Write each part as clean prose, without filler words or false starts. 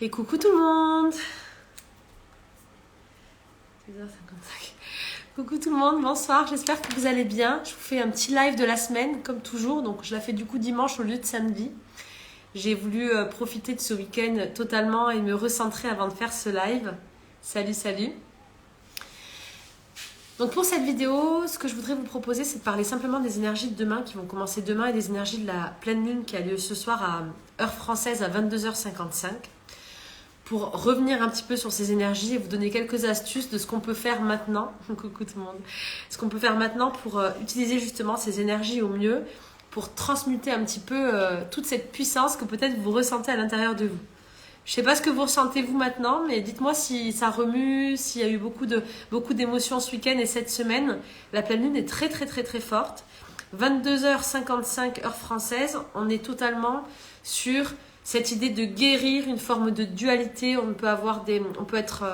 Et coucou tout le monde. 16h55. Coucou tout le monde, bonsoir, j'espère que vous allez bien. Je vous fais un petit live de la semaine, comme toujours. Donc je la fais du coup dimanche au lieu de samedi. J'ai voulu profiter de ce week-end totalement et me recentrer avant de faire ce live. Salut, salut. Donc pour cette vidéo, ce que je voudrais vous proposer, c'est de parler simplement des énergies de demain qui vont commencer demain et des énergies de la pleine lune qui a lieu ce soir à heure française à 22h55. Pour revenir un petit peu sur ces énergies et vous donner quelques astuces de ce qu'on peut faire maintenant. Coucou tout le monde. Ce qu'on peut faire maintenant pour utiliser justement ces énergies au mieux, pour transmuter un petit peu toute cette puissance que peut-être vous ressentez à l'intérieur de vous. Je ne sais pas ce que vous ressentez vous maintenant, mais dites-moi si ça remue, s'il y a eu beaucoup d'émotions ce week-end et cette semaine. La pleine lune est très très très très forte. 22h55 heure française, on est totalement sur cette idée de guérir une forme de dualité. On peut être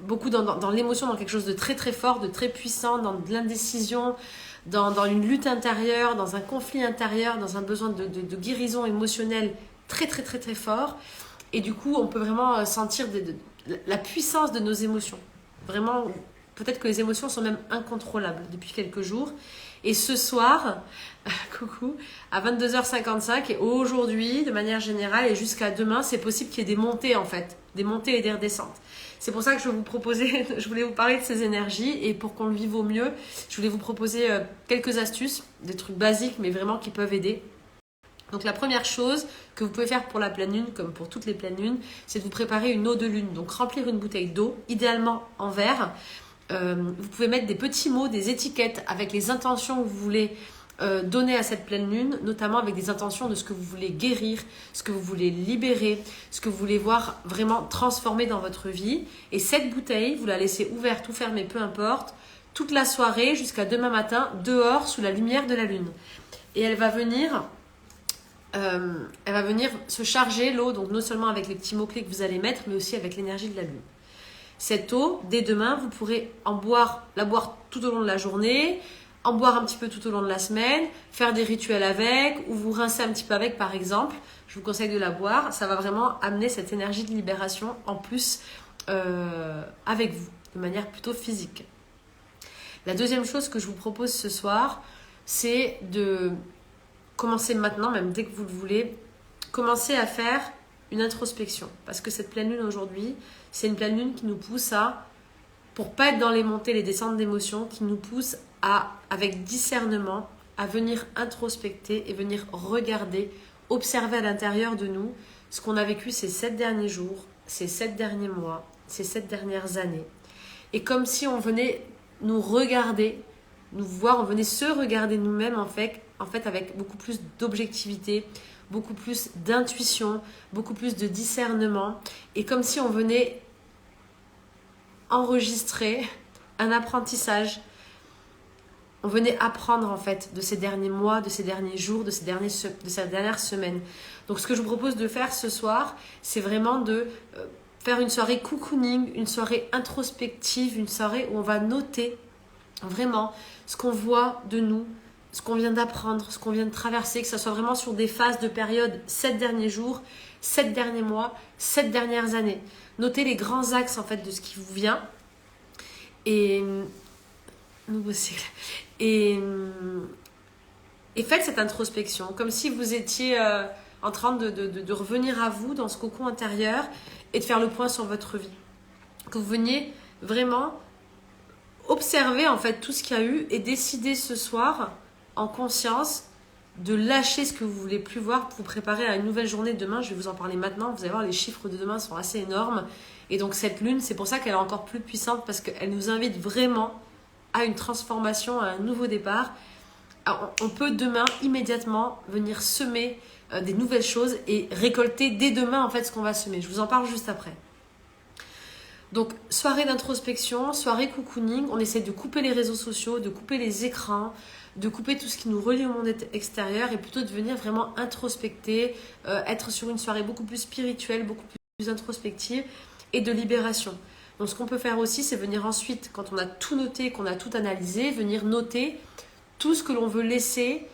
beaucoup dans l'émotion, dans quelque chose de très très fort, de très puissant, dans de l'indécision, dans une lutte intérieure, dans un conflit intérieur, dans un besoin de guérison émotionnelle très très très très fort. Et du coup, on peut vraiment sentir la puissance de nos émotions. Vraiment, peut-être que les émotions sont même incontrôlables depuis quelques jours. Et ce soir, coucou, à 22h55 et aujourd'hui, de manière générale et jusqu'à demain, c'est possible qu'il y ait des montées en fait, des montées et des redescentes. C'est pour ça que je voulais vous parler de ces énergies et pour qu'on le vive au mieux, je voulais vous proposer quelques astuces, des trucs basiques mais vraiment qui peuvent aider. Donc la première chose que vous pouvez faire pour la pleine lune, comme pour toutes les pleines lunes, c'est de vous préparer une eau de lune. Donc remplir une bouteille d'eau, idéalement en verre. Vous pouvez mettre des petits mots, des étiquettes avec les intentions que vous voulez donner à cette pleine lune, notamment avec des intentions de ce que vous voulez guérir, ce que vous voulez libérer, ce que vous voulez voir vraiment transformer dans votre vie. Et cette bouteille, vous la laissez ouverte ou fermée, peu importe, toute la soirée jusqu'à demain matin, dehors, sous la lumière de la lune. Et elle va venir se charger, l'eau, donc non seulement avec les petits mots-clés que vous allez mettre, mais aussi avec l'énergie de la lune. Cette eau, dès demain, vous pourrez la boire tout au long de la journée, en boire un petit peu tout au long de la semaine, faire des rituels avec, ou vous rincer un petit peu avec, par exemple. Je vous conseille de la boire. Ça va vraiment amener cette énergie de libération en plus avec vous, de manière plutôt physique. La deuxième chose que je vous propose ce soir, c'est de commencer maintenant, même dès que vous le voulez, commencer à faire une introspection. Parce que cette pleine lune aujourd'hui, c'est une pleine lune qui nous pousse pour pas être dans les montées, les descentes d'émotions, qui nous pousse avec discernement, à venir introspecter et venir regarder, observer à l'intérieur de nous ce qu'on a vécu ces 7 derniers jours, ces 7 derniers mois, ces 7 dernières années. Et comme si on venait nous regarder, nous voir, on venait se regarder nous-mêmes en fait avec beaucoup plus d'objectivité, beaucoup plus d'intuition, beaucoup plus de discernement. Et comme si on venait enregistrer un apprentissage. On venait apprendre en fait de ces derniers mois, de ces derniers jours, de ces dernières semaines. Donc ce que je vous propose de faire ce soir, c'est vraiment de faire une soirée cocooning, une soirée introspective, une soirée où on va noter vraiment ce qu'on voit de nous, ce qu'on vient d'apprendre, ce qu'on vient de traverser, que ce soit vraiment sur des phases de période 7 derniers jours, 7 derniers mois, 7 dernières années. Notez les grands axes en fait de ce qui vous vient et nouveau cycle. Et faites cette introspection comme si vous étiez en train de revenir à vous dans ce cocon intérieur et de faire le point sur votre vie. Que vous veniez vraiment observer en fait tout ce qu'il y a eu et décider ce soir en conscience de lâcher ce que vous voulez plus voir pour vous préparer à une nouvelle journée demain. Je vais vous en parler maintenant. Vous allez voir, les chiffres de demain sont assez énormes. Et donc cette lune, c'est pour ça qu'elle est encore plus puissante parce qu'elle nous invite vraiment à une transformation, à un nouveau départ. Alors, on peut demain immédiatement venir semer des nouvelles choses et récolter dès demain en fait ce qu'on va semer. Je vous en parle juste après. Donc soirée d'introspection, soirée cocooning, on essaie de couper les réseaux sociaux, de couper les écrans, de couper tout ce qui nous relie au monde extérieur et plutôt de venir vraiment introspecter, être sur une soirée beaucoup plus spirituelle, beaucoup plus introspective et de libération. Donc ce qu'on peut faire aussi, c'est venir ensuite, quand on a tout noté, qu'on a tout analysé, venir noter tout ce que l'on veut laisser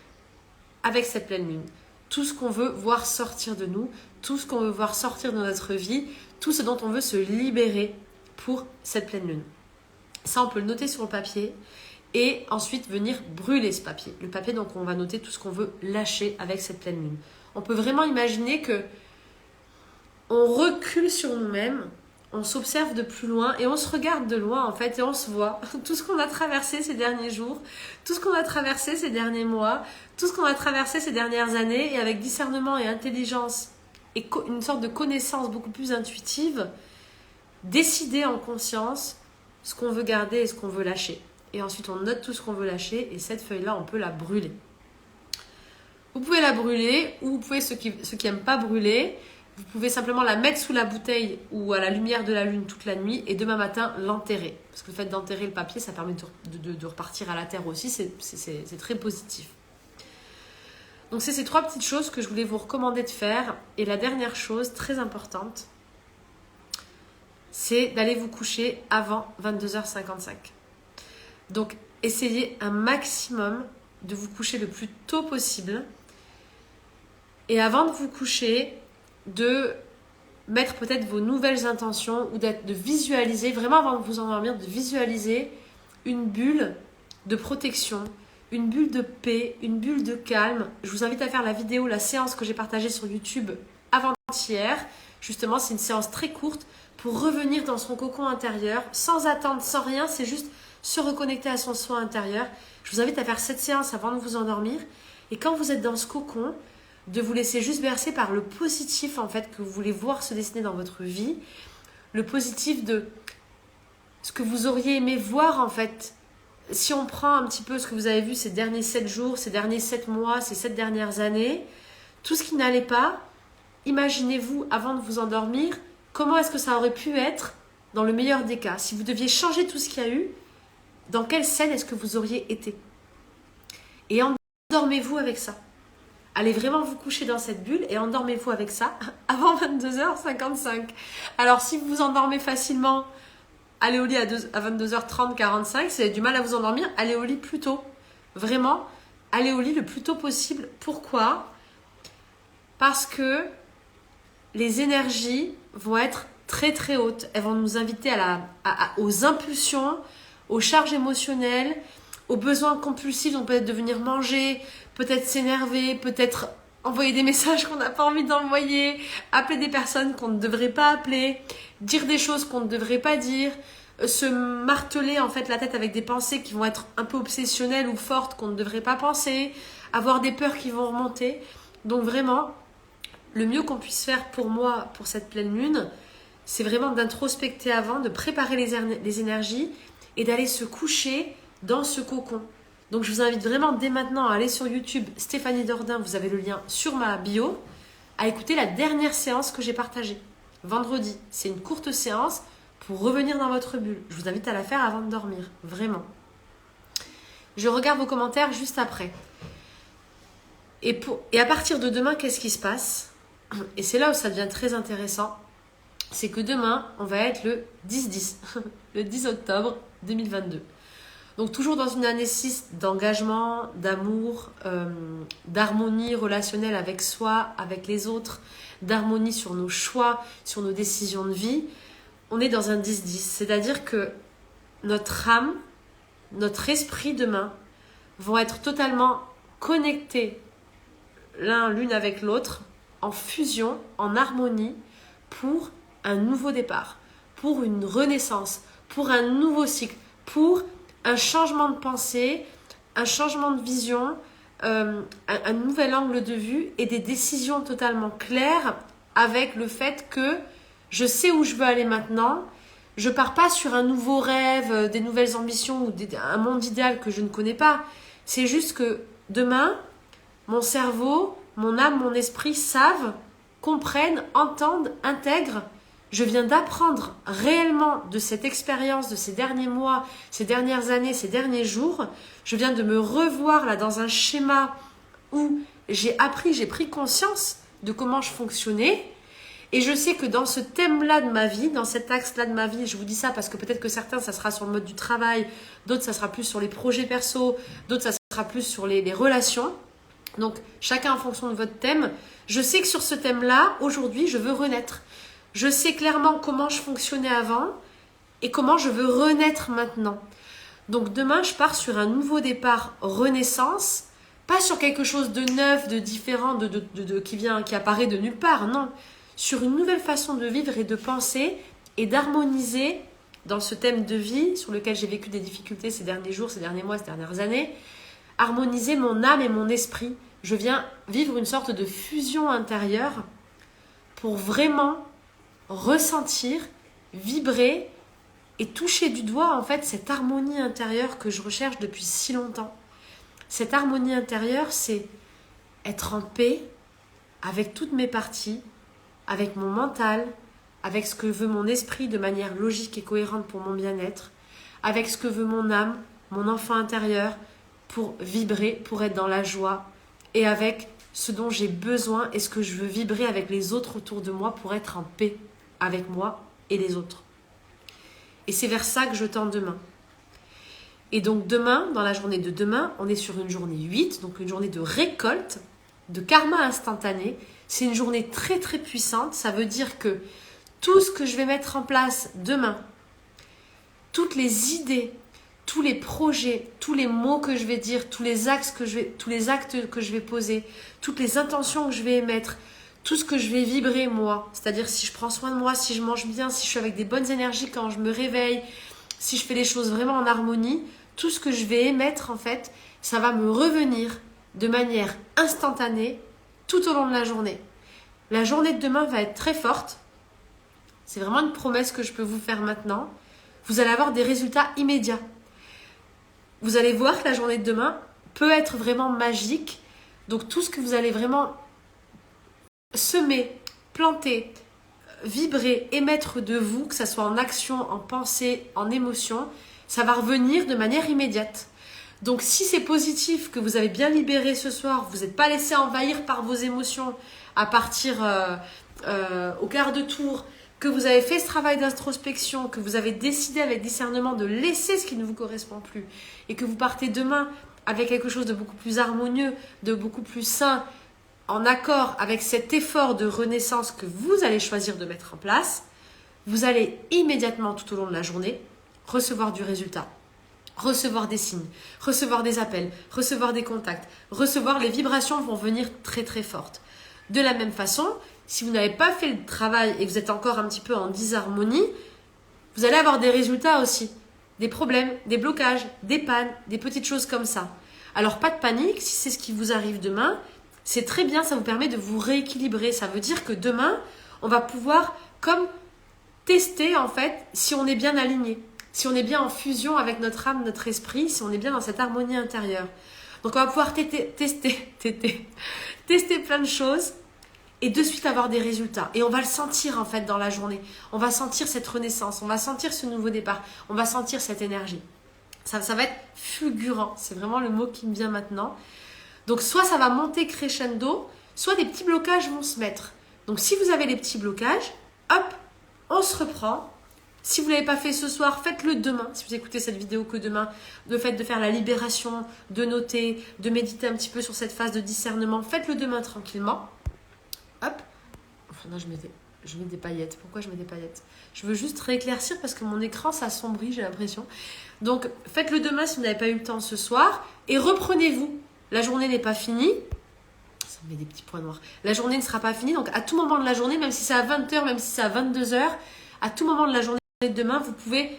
avec cette pleine lune. Tout ce qu'on veut voir sortir de nous, tout ce qu'on veut voir sortir de notre vie, tout ce dont on veut se libérer pour cette pleine lune. Ça, on peut le noter sur le papier et ensuite venir brûler ce papier. Le papier, donc, on va noter tout ce qu'on veut lâcher avec cette pleine lune. On peut vraiment imaginer que on recule sur nous-mêmes, on s'observe de plus loin et on se regarde de loin en fait et on se voit tout ce qu'on a traversé ces derniers jours, tout ce qu'on a traversé ces derniers mois, tout ce qu'on a traversé ces dernières années et avec discernement et intelligence et une sorte de connaissance beaucoup plus intuitive, décider en conscience ce qu'on veut garder et ce qu'on veut lâcher. Et ensuite on note tout ce qu'on veut lâcher et cette feuille-là on peut la brûler. Vous pouvez la brûler ou vous pouvez, ceux qui n'aiment pas brûler, vous pouvez simplement la mettre sous la bouteille ou à la lumière de la lune toute la nuit et demain matin l'enterrer. Parce que le fait d'enterrer le papier, ça permet de repartir à la terre aussi, c'est très positif. Donc c'est ces 3 petites choses que je voulais vous recommander de faire. Et la dernière chose, très importante, c'est d'aller vous coucher avant 22h55. Donc essayez un maximum de vous coucher le plus tôt possible. Et avant de vous coucher, de mettre peut-être vos nouvelles intentions ou de visualiser, vraiment avant de vous endormir, de visualiser une bulle de protection, une bulle de paix, une bulle de calme. Je vous invite à faire la vidéo, la séance que j'ai partagée sur YouTube avant-hier. Justement, c'est une séance très courte pour revenir dans son cocon intérieur, sans attendre, sans rien, c'est juste se reconnecter à son soi intérieur. Je vous invite à faire cette séance avant de vous endormir. Et quand vous êtes dans ce cocon, de vous laisser juste bercer par le positif en fait que vous voulez voir se dessiner dans votre vie, le positif de ce que vous auriez aimé voir en fait. Si on prend un petit peu ce que vous avez vu ces derniers 7 jours, ces derniers 7 mois, ces 7 dernières années, tout ce qui n'allait pas, imaginez-vous avant de vous endormir, comment est-ce que ça aurait pu être dans le meilleur des cas. Si vous deviez changer tout ce qu'il y a eu, dans quelle scène est-ce que vous auriez été? Et endormez-vous avec ça. Allez vraiment vous coucher dans cette bulle et endormez-vous avec ça avant 22h55. Alors, si vous vous endormez facilement, allez au lit à 22h30, 45. Si vous avez du mal à vous endormir, allez au lit plus tôt. Vraiment, allez au lit le plus tôt possible. Pourquoi? Parce que les énergies vont être très très hautes. Elles vont nous inviter aux impulsions, aux charges émotionnelles, aux besoins compulsifs, donc peut-être de venir manger, peut-être s'énerver, peut-être envoyer des messages qu'on n'a pas envie d'envoyer, appeler des personnes qu'on ne devrait pas appeler, dire des choses qu'on ne devrait pas dire, se marteler en fait la tête avec des pensées qui vont être un peu obsessionnelles ou fortes qu'on ne devrait pas penser, avoir des peurs qui vont remonter. Donc vraiment, le mieux qu'on puisse faire pour moi, pour cette pleine lune, c'est vraiment d'introspecter avant, de préparer les énergies et d'aller se coucher dans ce cocon. Donc je vous invite vraiment dès maintenant à aller sur YouTube, Stéphanie Dordain, vous avez le lien sur ma bio, à écouter la dernière séance que j'ai partagée. Vendredi, c'est une courte séance pour revenir dans votre bulle. Je vous invite à la faire avant de dormir, vraiment. Je regarde vos commentaires juste après. Et à partir de demain, qu'est-ce qui se passe? Et c'est là où ça devient très intéressant. C'est que demain, on va être le 10-10, le 10 octobre 2022. Donc toujours dans une année 6 d'engagement, d'amour, d'harmonie relationnelle avec soi, avec les autres, d'harmonie sur nos choix, sur nos décisions de vie. On est dans un 10-10, c'est-à-dire que notre âme, notre esprit demain vont être totalement connectés l'une avec l'autre, en fusion, en harmonie, pour un nouveau départ, pour une renaissance, pour un nouveau cycle, pour un changement de pensée, un changement de vision, un nouvel angle de vue et des décisions totalement claires avec le fait que je sais où je veux aller maintenant. Je pars pas sur un nouveau rêve, des nouvelles ambitions ou un monde idéal que je ne connais pas. C'est juste que demain, mon cerveau, mon âme, mon esprit savent, comprennent, entendent, intègrent. Je viens d'apprendre réellement de cette expérience de ces derniers mois, ces dernières années, ces derniers jours. Je viens de me revoir là dans un schéma où j'ai pris conscience de comment je fonctionnais. Et je sais que dans ce thème-là de ma vie, dans cet axe-là de ma vie, je vous dis ça parce que peut-être que certains, ça sera sur le mode du travail, d'autres, ça sera plus sur les projets perso, d'autres, ça sera plus sur les relations. Donc, chacun en fonction de votre thème. Je sais que sur ce thème-là, aujourd'hui, je veux renaître. Je sais clairement comment je fonctionnais avant et comment je veux renaître maintenant. Donc, demain, je pars sur un nouveau départ renaissance, pas sur quelque chose de neuf, de différent, qui apparaît de nulle part, non. Sur une nouvelle façon de vivre et de penser et d'harmoniser dans ce thème de vie sur lequel j'ai vécu des difficultés ces derniers jours, ces derniers mois, ces dernières années, harmoniser mon âme et mon esprit. Je viens vivre une sorte de fusion intérieure pour vraiment ressentir, vibrer et toucher du doigt en fait cette harmonie intérieure que je recherche depuis si longtemps. Cette harmonie intérieure, c'est être en paix avec toutes mes parties, avec mon mental, avec ce que veut mon esprit de manière logique et cohérente pour mon bien-être, avec ce que veut mon âme, mon enfant intérieur, pour vibrer, pour être dans la joie, et avec ce dont j'ai besoin et ce que je veux vibrer avec les autres autour de moi pour être en paix avec moi et les autres. Et c'est vers ça que je tends demain. Et donc demain, dans la journée de demain, on est sur une journée 8, donc une journée de récolte, de karma instantané. C'est une journée très très puissante. Ça veut dire que tout ce que je vais mettre en place demain, toutes les idées, tous les projets, tous les mots que je vais dire, tous les actes que je vais poser, toutes les intentions que je vais émettre, tout ce que je vais vibrer moi, c'est-à-dire si je prends soin de moi, si je mange bien, si je suis avec des bonnes énergies quand je me réveille, si je fais les choses vraiment en harmonie, tout ce que je vais émettre en fait, ça va me revenir de manière instantanée tout au long de la journée. La journée de demain va être très forte. C'est vraiment une promesse que je peux vous faire maintenant. Vous allez avoir des résultats immédiats. Vous allez voir que la journée de demain peut être vraiment magique. Donc tout ce que vous allez vraiment semer, planter, vibrer, émettre de vous, que ce soit en action, en pensée, en émotion, ça va revenir de manière immédiate. Donc si c'est positif, que vous avez bien libéré ce soir, vous n'êtes pas laissé envahir par vos émotions à partir au quart de tour, que vous avez fait ce travail d'introspection, que vous avez décidé avec discernement de laisser ce qui ne vous correspond plus et que vous partez demain avec quelque chose de beaucoup plus harmonieux, de beaucoup plus sain, en accord avec cet effort de renaissance que vous allez choisir de mettre en place, vous allez immédiatement tout au long de la journée recevoir du résultat, recevoir des signes, recevoir des appels, recevoir des contacts, les vibrations vont venir très très fortes. De la même façon, si vous n'avez pas fait le travail et que vous êtes encore un petit peu en disharmonie, vous allez avoir des résultats aussi, des problèmes, des blocages, des pannes, des petites choses comme ça. Alors pas de panique, si c'est ce qui vous arrive demain, c'est très bien, ça vous permet de vous rééquilibrer. Ça veut dire que demain, on va pouvoir comme tester en fait si on est bien aligné, si on est bien en fusion avec notre âme, notre esprit, si on est bien dans cette harmonie intérieure. Donc on va pouvoir tester plein de choses et de suite avoir des résultats. Et on va le sentir en fait dans la journée. On va sentir cette renaissance, on va sentir ce nouveau départ, on va sentir cette énergie. Ça va être fulgurant, c'est vraiment le mot qui me vient maintenant. Donc soit ça va monter crescendo, soit des petits blocages vont se mettre. Donc si vous avez les petits blocages, hop, on se reprend. Si vous ne l'avez pas fait ce soir, faites-le demain. Si vous écoutez cette vidéo que demain, le fait de faire la libération, de noter, de méditer un petit peu sur cette phase de discernement, faites-le demain tranquillement. Hop. Enfin non, je mets des paillettes. Pourquoi je mets des paillettes? Je veux juste rééclaircir parce que mon écran s'assombrit, j'ai l'impression. Donc faites-le demain si vous n'avez pas eu le temps ce soir et reprenez-vous. La journée n'est pas finie. Ça me met des petits points noirs. La journée ne sera pas finie. Donc, à tout moment de la journée, même si c'est à 20h, même si c'est à 22h, à tout moment de la journée de demain, vous pouvez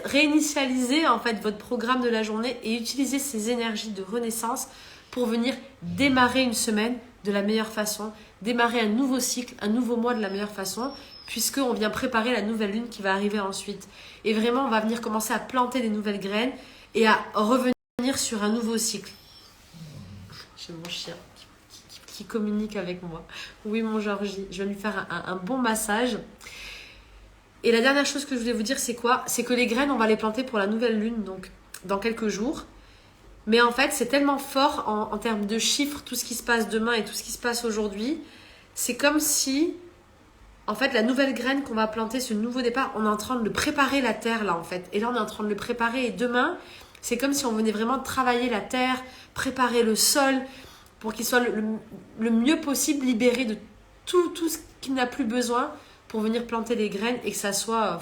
réinitialiser en fait votre programme de la journée et utiliser ces énergies de renaissance pour venir démarrer une semaine de la meilleure façon, démarrer un nouveau cycle, un nouveau mois de la meilleure façon, puisqu'on vient préparer la nouvelle lune qui va arriver ensuite. Et vraiment, on va venir commencer à planter des nouvelles graines et à revenir sur un nouveau cycle. J'ai mon chien qui communique avec moi. Oui, mon Georgie, je vais lui faire un bon massage. Et la dernière chose que je voulais vous dire, c'est quoi? C'est que les graines, on va les planter pour la nouvelle lune, donc dans quelques jours. Mais en fait, c'est tellement fort en termes de chiffres, tout ce qui se passe demain et tout ce qui se passe aujourd'hui. C'est comme si, en fait, la nouvelle graine qu'on va planter, ce nouveau départ, on est en train de le préparer la terre, là, en fait. Et là, on est en train de le préparer. Et demain, C'est comme si on venait vraiment travailler la terre, préparer le sol pour qu'il soit le mieux possible libéré de tout ce qu'il n'a plus besoin pour venir planter les graines et que ça soit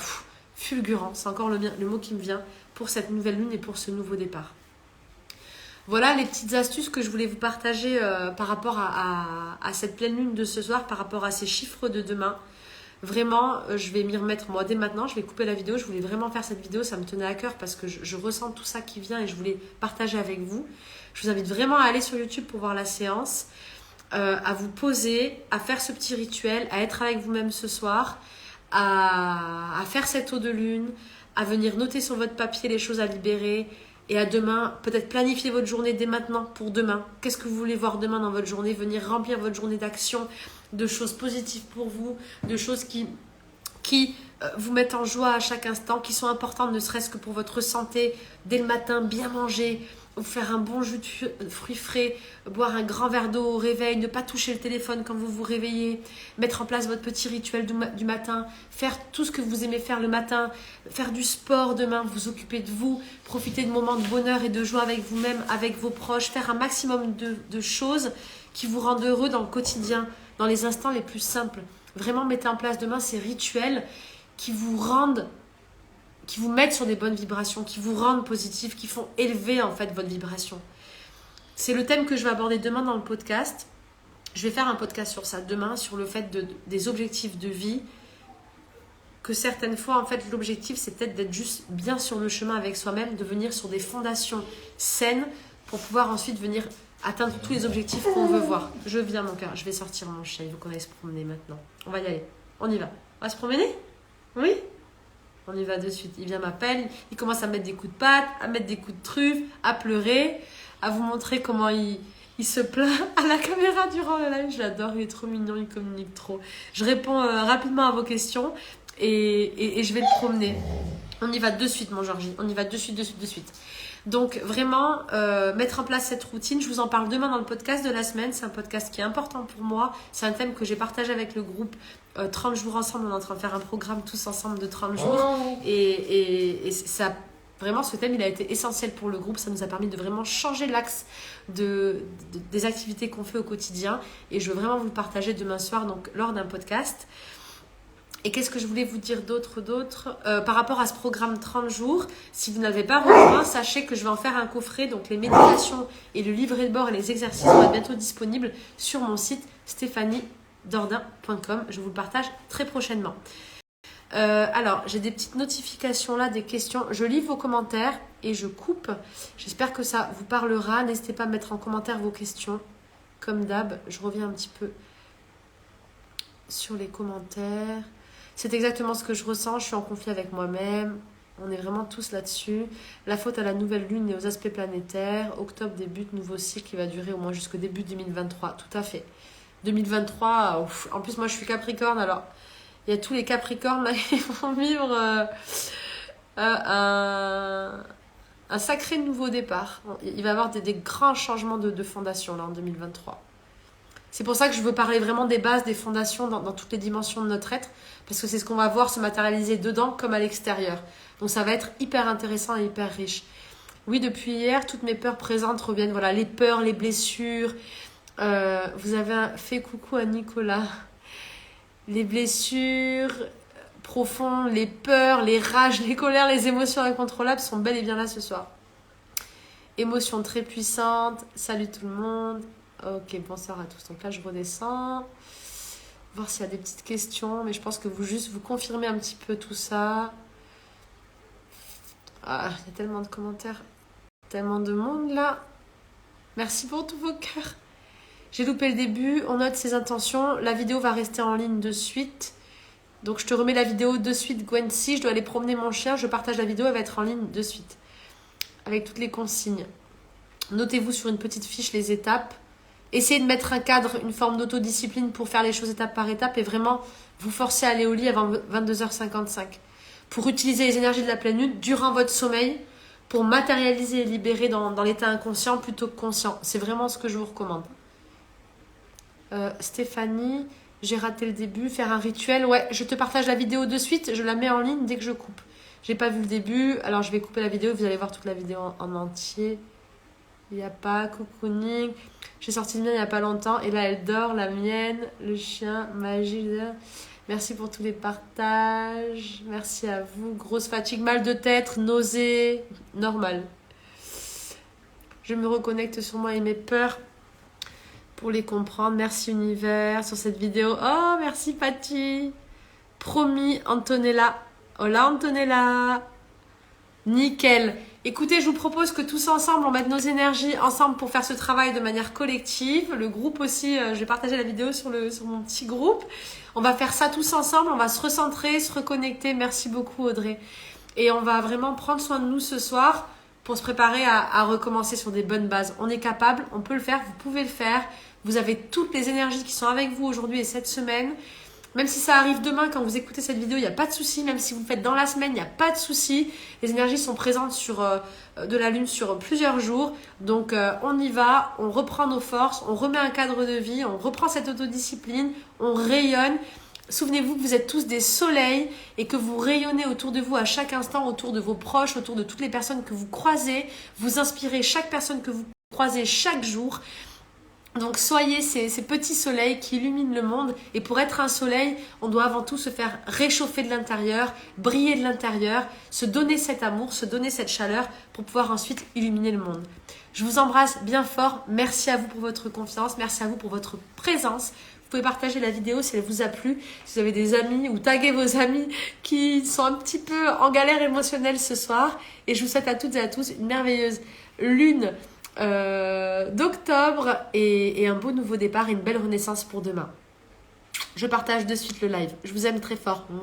fulgurant. C'est encore le mot qui me vient pour cette nouvelle lune et pour ce nouveau départ. Voilà les petites astuces que je voulais vous partager par rapport à cette pleine lune de ce soir, par rapport à ces chiffres de demain. Vraiment, je vais m'y remettre moi dès maintenant. Je vais couper la vidéo. Je voulais vraiment faire cette vidéo. Ça me tenait à cœur parce que je ressens tout ça qui vient et je voulais partager avec vous. Je vous invite vraiment à aller sur YouTube pour voir la séance, à vous poser, à faire ce petit rituel, à être avec vous-même ce soir, à faire cette eau de lune, à venir noter sur votre papier les choses à libérer. Et à demain, peut-être planifier votre journée dès maintenant pour demain. Qu'est-ce que vous voulez voir demain dans votre journée? Venir remplir votre journée d'actions, de choses positives pour vous, de choses qui vous mettent en joie à chaque instant, qui sont importantes ne serait-ce que pour votre santé. Dès le matin, bien manger, vous faire un bon jus de fruits frais, boire un grand verre d'eau au réveil, ne pas toucher le téléphone quand vous vous réveillez, mettre en place votre petit rituel du matin, faire tout ce que vous aimez faire le matin, faire du sport demain, vous occuper de vous, profiter de moments de bonheur et de joie avec vous-même, avec vos proches, faire un maximum de choses qui vous rendent heureux dans le quotidien, dans les instants les plus simples. Vraiment, mettez en place demain ces rituels qui vous mettent sur des bonnes vibrations, qui vous rendent positif, qui font élever en fait votre vibration. C'est le thème que je vais aborder demain dans le podcast. Je vais faire un podcast sur ça demain, sur le fait des objectifs de vie. Que certaines fois, en fait, l'objectif, c'est peut-être d'être juste bien sur le chemin avec soi-même, de venir sur des fondations saines pour pouvoir ensuite venir atteindre tous les objectifs qu'on veut voir. Je viens, mon cœur, je vais sortir mon chien, il faut qu'on aille se promener maintenant. On va y aller, on y va. On va se promener? Oui? On y va de suite. Il vient m'appelle, il commence à mettre des coups de patte, à mettre des coups de truffe, à pleurer, à vous montrer comment il se plaint à la caméra durant le live. Je l'adore, il est trop mignon, il communique trop. Je réponds rapidement à vos questions et je vais le promener. On y va de suite, mon Georgie. On y va de suite. Donc vraiment, mettre en place cette routine, je vous en parle demain dans le podcast de la semaine. C'est un podcast qui est important pour moi. C'est un thème que j'ai partagé avec le groupe 30 jours ensemble. On est en train de faire un programme tous ensemble de 30 jours. Et ça, vraiment, ce thème, il a été essentiel pour le groupe. Ça nous a permis de vraiment changer l'axe des activités qu'on fait au quotidien. Et je veux vraiment vous le partager demain soir, donc lors d'un podcast. Et qu'est-ce que je voulais vous dire d'autre par rapport à ce programme 30 jours, si vous n'avez pas rejoint, sachez que je vais en faire un coffret. Donc les méditations et le livret de bord et les exercices vont être bientôt disponibles sur mon site stéphaniedordin.com. Je vous le partage très prochainement. Alors, j'ai des petites notifications là, des questions. Je lis vos commentaires et je coupe. J'espère que ça vous parlera. N'hésitez pas à mettre en commentaire vos questions. Comme d'hab, je reviens un petit peu sur les commentaires. C'est exactement ce que je ressens, je suis en conflit avec moi-même. On est vraiment tous là-dessus. La faute à la nouvelle lune et aux aspects planétaires. Octobre débute, nouveau cycle qui va durer au moins jusqu'au début 2023. Tout à fait. 2023, en plus moi je suis Capricorne, alors il y a tous les Capricornes là, qui vont vivre un sacré nouveau départ. Il va y avoir des grands changements de fondation là en 2023. C'est pour ça que je veux parler vraiment des bases, des fondations dans toutes les dimensions de notre être, parce que c'est ce qu'on va voir se matérialiser dedans comme à l'extérieur. Donc ça va être hyper intéressant et hyper riche. Oui, depuis hier, toutes mes peurs présentes reviennent. Voilà, les peurs, les blessures. Vous avez fait coucou à Nicolas. Les blessures profondes, les peurs, les rages, les colères, les émotions incontrôlables sont bel et bien là ce soir. Émotions très puissantes. Salut tout le monde. Ok, bonsoir à tous. Donc là, je redescends. Voir s'il y a des petites questions. Mais je pense que vous confirmez un petit peu tout ça. Ah, il y a tellement de commentaires. Tellement de monde là. Merci pour tous vos cœurs. J'ai loupé le début. On note ses intentions. La vidéo va rester en ligne de suite. Donc je te remets la vidéo de suite, Gwen. Si je dois aller promener mon chien, je partage la vidéo. Elle va être en ligne de suite. Avec toutes les consignes. Notez-vous sur une petite fiche les étapes. Essayez de mettre un cadre, une forme d'autodiscipline pour faire les choses étape par étape et vraiment vous forcer à aller au lit avant 22h55 pour utiliser les énergies de la pleine lune durant votre sommeil pour matérialiser et libérer dans l'état inconscient plutôt que conscient. C'est vraiment ce que je vous recommande. Stéphanie, j'ai raté le début. Faire un rituel. Ouais, je te partage la vidéo de suite. Je la mets en ligne dès que je coupe. J'ai pas vu le début, alors je vais couper la vidéo, vous allez voir toute la vidéo en entier. Il n'y a pas cocooning. J'ai sorti le mien il n'y a pas longtemps et là elle dort, la mienne, le chien, magie. Merci pour tous les partages. Merci à vous. Grosse fatigue, mal de tête, nausée, normal. Je me reconnecte sur moi et mes peurs pour les comprendre. Merci univers sur cette vidéo. Oh, merci Patty. Promis, Antonella. Hola Antonella. Nickel. Écoutez, je vous propose que tous ensemble, on mette nos énergies ensemble pour faire ce travail de manière collective. Le groupe aussi, je vais partager la vidéo sur mon petit groupe. On va faire ça tous ensemble, on va se recentrer, se reconnecter. Merci beaucoup Audrey. Et on va vraiment prendre soin de nous ce soir pour se préparer à recommencer sur des bonnes bases. On est capable, on peut le faire, vous pouvez le faire. Vous avez toutes les énergies qui sont avec vous aujourd'hui et cette semaine. Même si ça arrive demain, quand vous écoutez cette vidéo, il n'y a pas de souci. Même si vous le faites dans la semaine, il n'y a pas de souci. Les énergies sont présentes de la Lune sur plusieurs jours. Donc, on y va, on reprend nos forces, on remet un cadre de vie, on reprend cette autodiscipline, on rayonne. Souvenez-vous que vous êtes tous des soleils et que vous rayonnez autour de vous à chaque instant, autour de vos proches, autour de toutes les personnes que vous croisez. Vous inspirez chaque personne que vous croisez chaque jour. Donc soyez ces petits soleils qui illuminent le monde. Et pour être un soleil, on doit avant tout se faire réchauffer de l'intérieur, briller de l'intérieur, se donner cet amour, se donner cette chaleur pour pouvoir ensuite illuminer le monde. Je vous embrasse bien fort. Merci à vous pour votre confiance. Merci à vous pour votre présence. Vous pouvez partager la vidéo si elle vous a plu. Si vous avez des amis ou taguer vos amis qui sont un petit peu en galère émotionnelle ce soir. Et je vous souhaite à toutes et à tous une merveilleuse lune d'octobre et un beau nouveau départ et une belle renaissance pour demain. Je partage de suite le live. Je vous aime très fort. Mouah.